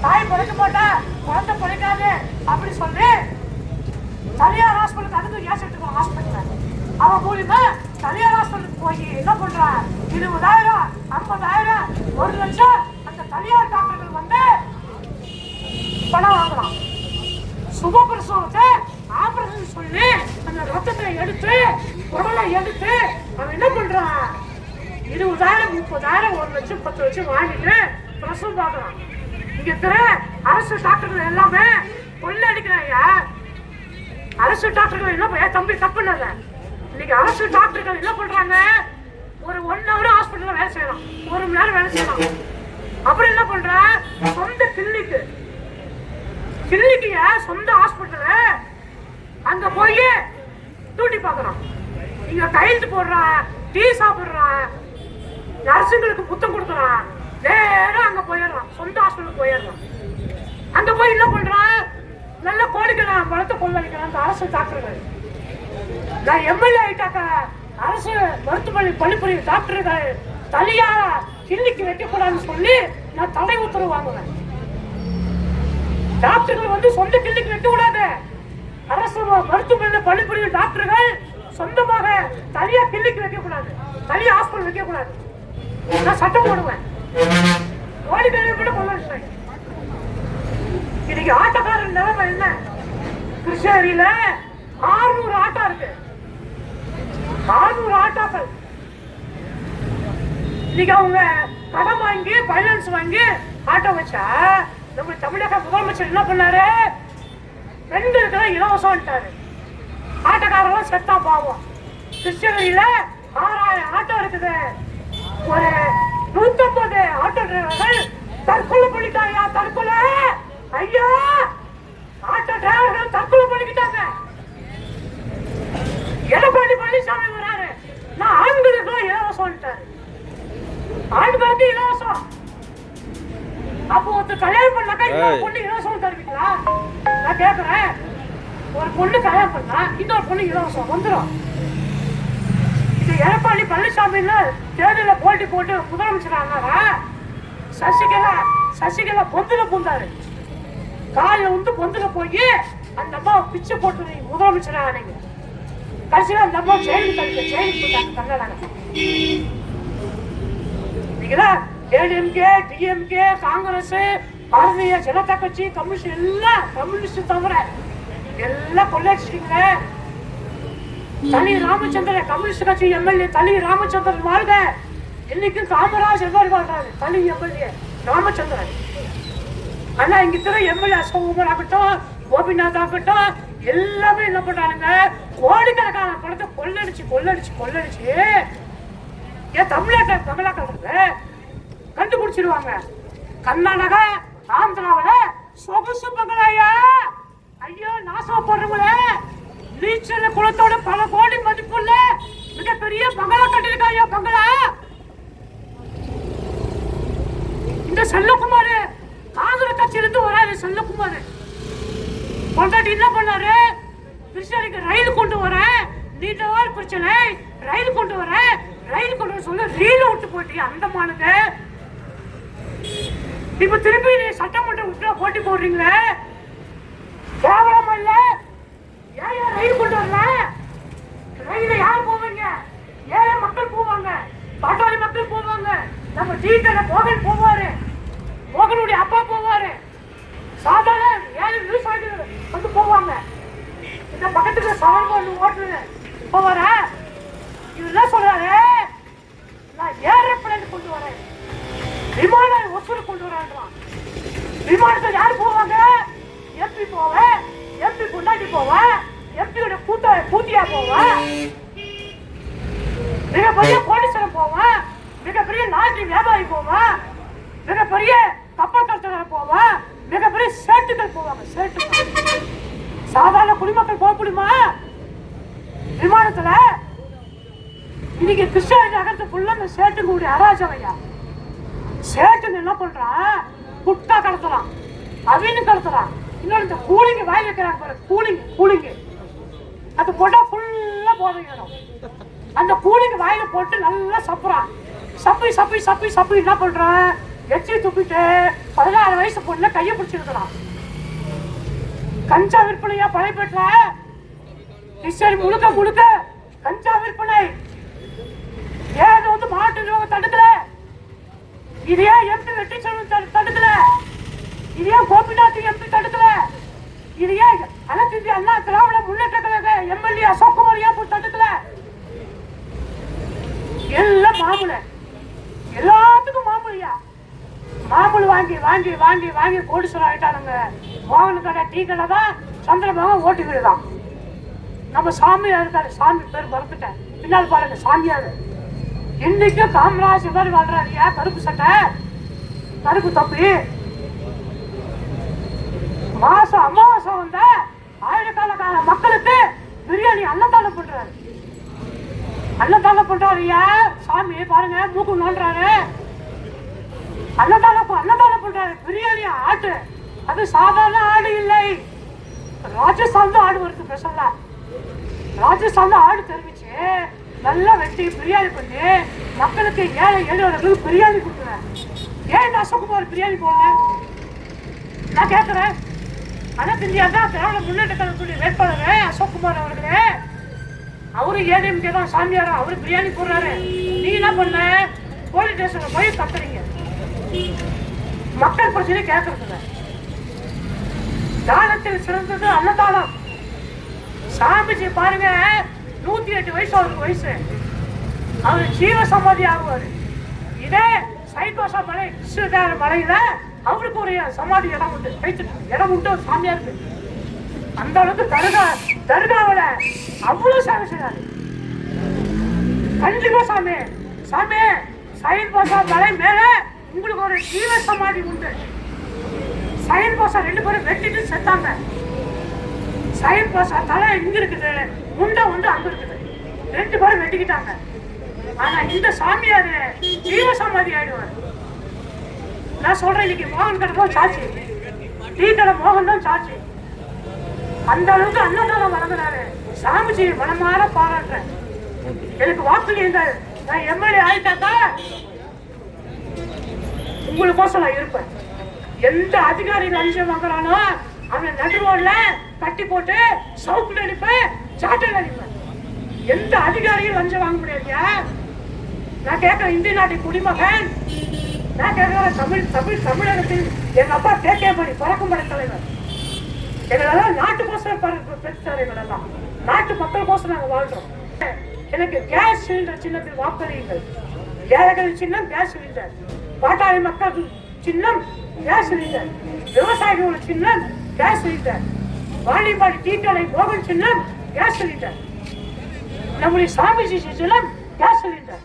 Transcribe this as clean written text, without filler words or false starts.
தாய் பிழைக்க மாட்டா, குழந்தை பிழைக்காது அப்படி சொல்லி தனியார் ஹாஸ்பிட்டலுக்கு அதுக்கு ஏன் எடுத்துக்கோ ஹாஸ்பிட்டல் அவன் மூலியமா தனியார் ஹாஸ்பிட்டலுக்கு போய் என்ன பண்றான் 20,000 50,000 1 லட்சம் அந்த தனியார் டாக்டர்கள் வந்து பணம் வாங்கலாம். சுபபிரசவத்தை ஆபரேஷன் சொல்லி அந்த ரத்தத்தை எடுத்து உடலை எடுத்து அவன் என்ன பண்றான் 20,000 30,000 1 லட்சம் 10 லட்சம் வாங்கிட்டு பிரசவம் பார்க்கலாம். இங்க இருக்கிற அரசு டாக்டர்கள் எல்லாமே கொள்ளை அடிக்கிறாங்க. அரசு டாக்டர்கள் என்ன தம்பி தப்பு இல்ல. இன்னைக்கு அரசு டாக்டர்கள் என்ன பண்றாங்க, ஒரு 1 hour ஹாஸ்பிட்டல்ல வேலை செய்யலாம், 1 மணி நேரம் வேலை செய்யலாம். அப்புறம் என்ன பண்ற சொந்த கிளினிக்கு சொந்த ஹாஸ்பிட்டலு அங்க போய் டியூட்டி பாக்குறான். இங்க கையெழுத்து போடுறான், டீ சாப்பிடுறான், நர்ஸுங்களுக்கு புத்தம் கொடுக்குறான், நேரம் அங்க போயிடுறான், சொந்த ஹாஸ்பிட்டலுக்கு போயிடுறான். அங்க போய் என்ன பண்றான், நல்ல கோடிக்கலாம் பணத்தை கொள்ளடிக்கிறான் அந்த அரசு டாக்டர்கள். நான் எம்எல்ஏ ஆயிட்டாக்க அரசு மருத்துவமனை பணிபுரியும் டாக்டர்கள் தனியா கிளினிக் வைக்கக்கூடாதுன்னு சொல்லி நான் தடை உத்தரவு வாங்குவேன். டாக்டர்கள் வந்து சொந்த கிளினிக் வைக்க கூடாது. அரசு மருத்துவமனை பணிபுரியும் டாக்டர்கள் சொந்தமாக தனியா கிளினிக் வைக்க கூடாது, தனியா ஹாஸ்பிட்டல் வைக்க கூடாது. நான் சட்டம் போடுவேன். கோடிக்கணக்கில் கூட கொள்ளடிச்சாங்க. இன்னைக்கு ஆட்டோக்காரன் நிலைமை என்ன, கிருஷ்ணகிரியில 600 ஆட்டோ இருக்கு, 600 ஆட்டோக்கள். இன்னைக்கு அவங்க கடன் வாங்கி பைனான்ஸ் வாங்கி ஆட்டோ வச்சா நம்ம தமிழக முதலமைச்சர் என்ன பண்ணாரு, பெண்களுக்கு இலவசம்ட்டாரு. ஆட்டோக்காரெல்லாம் செத்தா பாவம். கிருஷ்ணகிரியில 6000 ஆட்டோ இருக்குது. ஒரு 150 ஆட்டோ டிரைவர்கள் தற்கொலை பண்ணிட்டாங்க. தற்கொலை ஐயா, ஆட்டோ டிரைவர்கள் தற்கொலை பண்ணிக்கிட்டாங்க. எடப்பாடி பழனிசாமி வராரு, நான் ஆண்களுக்கு இலவசம்ட்டாரு. ஆண்களுக்கு இலவசம். அப்போ ஒருத்தர் கல்யாணம் பண்ணாக்கா இன்னொரு பொண்ணு இலவசம் தருவீங்களா? நான் கேட்கிறேன். ஒரு பொண்ணு கல்யாணம் பண்ணா இன்னொரு பொண்ணு இலவசம் வந்துடும். இது எடப்பாடி பழனிசாமி தேர்தல போட்டி போட்டு முதலமைச்சர் ஆனாரா? சசிகலா பொந்துல பூந்தாரு. காலில் வந்து பொந்துல போய் அந்த அம்மா பிச்சை போட்டு முதலமைச்சர் ஆனீங்க. கடைசியில் அந்த அம்மா ஜெயிலுக்கு போட்டாங்க கர்நாடகா. ஏடிஎம்கே டிஎம்கே காங்கிரஸ் பாரதிய ஜனதா கட்சி கம்யூனிஸ்ட் எல்லாம் கம்யூனிஸ்ட் தவிர எல்லாம் கொள்ளையடிச்சிட்டீங்க. தனி ராமச்சந்திரன் கம்யூனிஸ்ட் கட்சி எம்எல்ஏ தனி ராமச்சந்திரன் வாழ்க. இன்னைக்கு காமராஜ் எவ்வாறு வாழ்றாரு, தனி எம்எல்ஏ ராமச்சந்திரன். ஆனா இங்க இருக்கிற எம்எல்ஏ அசோக்குமார் ஆகட்டும், கோபிநாத் ஆகட்டும், எல்லாமே என்ன பண்றாங்க, கோடிக்கணக்கான பணத்தை கொள்ளடிச்சு ஏன் தமிழ்நாட்டை பங்களாக்கள் கண்டுபிடிச்சிருவாங்க. கர்நாடகா ஆந்திராவில சொகுசு பங்களாயா, ஐயோ நாசம் போடுறவங்களே, நீச்சல் குளத்தோட பல கோடி மதிப்புள்ள மிகப்பெரிய பங்களா கட்டிருக்காயா. பங்களா இந்த செல்லகுமார் காங்கிரஸ் கட்சியிலிருந்து வராரு. செல்லகுமார் கொண்டாடி என்ன பண்ணாரு, கிருஷ்ணகிரிக்கு ரயில் கொண்டு வர, நீண்ட நாள் பிரச்சனை, ரயில் கொண்டு வர சொல்ல ரயில் விட்டு போயிட்டீங்க. அந்தமானது இப்ப திருப்பி சட்டமன்ற உட்பட போட்டி போடுறீங்களே, கேவலம் இல்ல? ஏன் ரயில் கொண்டு வரல? ரயில யார் போவீங்க? ஏழை மக்கள் போவாங்க, பாட்டாளி மக்கள் போவாங்க, நம்ம டீட்டல போகன் போவாரு, போகனுடைய அப்பா போவாரு, சாதாரண ஏழை விவசாயிகள் வந்து போவாங்க. இந்த பக்கத்துக்கு சவர்ம ஓட்டுறது போவார. இதெல்லாம் சொல்றாரு, நான் ஏரோப்ளேன் கொண்டு வரேன், விமான வசூல் கொண்டு வரேன். விமானத்தில் யாரு போவாங்க? எம்பி போவேன், எம்பி கொண்டாடி போவேன், எம்பியோட கூத்தியா போவேன், மிகப்பெரிய கோடீஸ்வரன் போவேன், மிகப்பெரிய நாட்டு வியாபாரி போவேன், மிகப்பெரிய கப்பல் கட்டுறவர் போவேன், மிகப்பெரிய சேட்டுகள் போவாங்க. சேட்டுகள் சாதாரண குடிமக்கள் போக முடியுமா விமானத்துல? இன்னைக்கு கிருஷ்ணகிரி நகரத்து ஃபுல்லா இந்த சேட்டுங்களுடைய அராஜகையா. சேட்டுங்க என்ன பண்றான், குட்டா கடத்தலாம், அவின்னு கடத்தலாம். இன்னொரு இந்த கூலிங்க வாய் வைக்கிறாங்க பாரு, கூலிங்க அது போட்டா ஃபுல்லா போதைக்கணும். அந்த கூலிங்க வாயில போட்டு நல்லா சப்புறான். சப்பி என்ன பண்றான், எச்சி துப்பிட்டு 16 வயசு பொண்ணு கையை பிடிச்சிருக்கிறான். கஞ்சா விற்பனையா பழையப்பேட்டல கிருஷ்ணகிரி முழுக்க முழுக்க கஞ்சா விற்பனை. ஏன் வந்து மாவட்ட நிர்வாகம் தடுக்கல? இது ஏன் எம்பி வெற்றி செல்வன் தடுக்கல? இது ஏன் கோபிநாத் எம்பி தடுக்கல? இது ஏன் அனைத்து இந்திய அண்ணா திராவிட முன்னேற்ற கழக எம்எல்ஏ அசோக்குமார் ஏன் தடுக்கல? எல்லாம் மாமூல, எல்லாத்துக்கும் மாமூலியா மாமூல் வாங்கி வாங்கி வாங்கி வாங்கி கோடீஸ்வரர் ஆயிட்டானுங்க. மோகன் கடை டீ கடை தான் சந்திரமோகன் ஓட்டு வீடு தான். நம்ம சாமியார் இருக்காரு, சாமி பேர் மறந்துட்டேன், பின்னால் பாருங்க சாமியார். இன்னைக்கும் காமராஜ் மாதிரி வாழ்றாருயா. கருப்பு சட்டை கருப்பு தொப்பி. மாசம் அமாவாசை வந்த ஆயிரக்கணக்கான மக்களுக்கு பிரியாணி அன்னதானம் பண்றாரு. அன்னதானம் பண்றாருயா சாமி பாருங்க, மூக்கு நோன்றாரு. அன்னதானம் பண்றாரு. பிரியாணி ஆட்டு, அது சாதாரண ஆடு இல்லை, ராஜஸ்தான் ஆடு வருது. பேசல ராஜஸ்தான் ஆடு தெரிவிச்சு நல்லா வெட்டி பிரியாணி பண்ணி மக்களுக்கு ஏழை எளியவர்களுக்கு பிரியாணி கொடுக்குறேன். ஏன் அசோக்குமார் பிரியாணி போடல? நான் கேட்கிறேன். அனைத்து இந்தியா தான் திராவிட முன்னேற்ற கழகத்துடைய வேட்பாளர் அசோக்குமார் அவர்களே. அவரு ஏடிஎம்கே தான் சாமியாரா, அவரு பிரியாணி போடுறாரு. நீ என்ன பண்ண? போலீஸ் ஸ்டேஷன்ல போய் கத்துறீங்க. மக்கள் பிரச்சனை கேட்கறது. தானத்தில் சிறந்தது அன்னதானம். சாமிஜி பாருங்க, 108 வயசு அவருக்கு வயசு. அவரு ஜீவ சமாதி ஆகுவாரு. இதே சைதோசா மலை கிருஷ்ணதார மலையில அவருக்கு ஒரு சமாதி இடம் உண்டு, இடம் உண்டு ஒரு சாமியாருக்கு. அந்த அளவுக்கு தர்காவில அவ்வளவு சேவை செய்யறாரு. கண்டிப்பா சாமி சாமி சைன் பாசா மலை மேல உங்களுக்கு ஒரு ஜீவ சமாதி உண்டு. சைன் பாசா 2 பேரும் வெட்டிட்டு செத்தாங்க. சைன் பாசா தலை இங்க இருக்குது, முண்டை வந்து அங்க இருக்குது. 2 பேரும் வெட்டிக்கிட்டாங்க. ஆனா இந்த சாமியாரு ஜீவ சமாதி ஆயிடுவாரு. நான் சொல்றேன், இன்னைக்கு மோகன் கடை தான் சாட்சி, டீ கடை மோகன் தான் சாட்சி. அந்த அளவுக்கு அன்னதானம் வழங்குறாரு. சாமிஜி மனமாற பாராட்டுறேன். எனக்கு வாக்களியுங்கள். நான் எம்எல்ஏ ஆயிட்டாக்கா உங்களுக்கோசம் நான் இருப்பேன். எந்த அதிகாரி லஞ்சம் வாங்குறானோ அவன் நடுவோல்ல கட்டி போட்டு சவுக்குல அடிப்பேன், சாட்டையில் அடிப்பேன். எந்த அதிகாரியும் லஞ்சம் வாங்க முடியாதுயா. நான் கேட்கிறேன், இந்திய நாட்டின் குடிமகன். நான் கேட்கிறேன், தமிழகத்தில் எங்க அப்பா கேட்கே படி பறக்கும் படை தலைவர். எங்களெல்லாம் நாட்டுக்கோசரம் பெற்றார். எங்களெல்லாம் நாட்டு மக்களுக்கோசரம் நாங்கள் வாழ்றோம். எனக்கு கேஸ் சிலிண்டர் சின்னத்தில் வாக்களியுங்கள். ஏழைகளின் சின்னம் கேஸ் சிலிண்டர், பாட்டாளி மக்கள் சின்னம் கேஸ் சிலிண்டர், விவசாயிகளோட சின்னம் கேஸ் சிலிண்டர், வாலிபாடி டீக்கடை மோகன் சின்னம் கேஸ் சிலிண்டர், நம்முடைய சாமிஜி சின்னம் கேஸ் சிலிண்டர்.